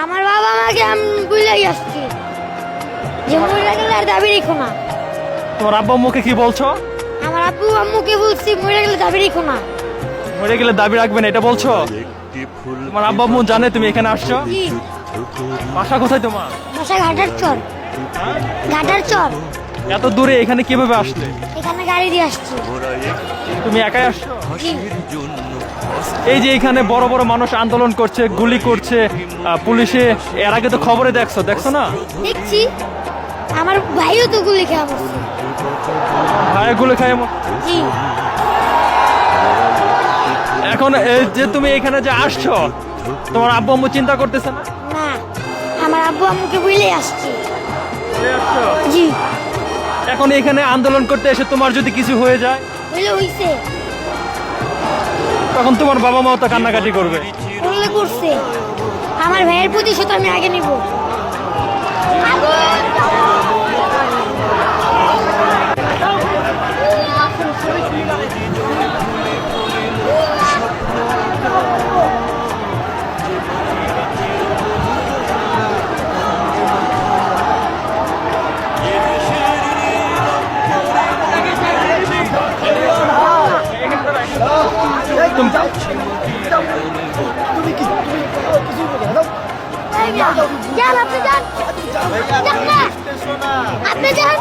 আমার বাবা মাকে আমি বুঝলাই আসছি যে মরে গেলে আর দাবি রেখো না। তোমার আব্বু আম্মুকে কি বলছো? আমার আব্বু আম্মুকে বলছি মরে গেলে দাবি রেখো না। মরে গেলে দাবি রাখবেন এটা বলছো? তোমার আব্বু আম্মু জানে তুমি এখানে আসছো? জি। বাসা কোথায় তোমার? বাসা ঘাটার চর। ঘাটার চর। এত দূরে এখানে কিভাবে আসলে? এখানে গাড়ি দিয়ে আসছি। তুমি একাই আসছো? জি। এই যে এখানে বড় বড় মানুষ আন্দোলন করছে, গুলি করছে, পুলিশে এর আগে তো খবরে দেখছো না? দেখছি আমার ভাইও তো গুলি খেয়ে মরছে। ভাইয়া গুলি খায় জি। এখন এই যে তুমি এখানে যে আসছো, তোমার আব্বু আম্মু চিন্তা করতেছে না? না, আমার আব্বু আম্মুকে বুঝলে আসছি। আসছো? জি। এখন এখানে আন্দোলন করতে এসে তোমার যদি কিছু হয়ে যায় বুঝলে হইছে। তখন তোমার বাবা মাও তো কান্নাকাটি করবে। করলে করছে। আমার ভাইয়ের প্রতিশোধ আমি আগে নিব। যান আপনি যান। আপনি যান।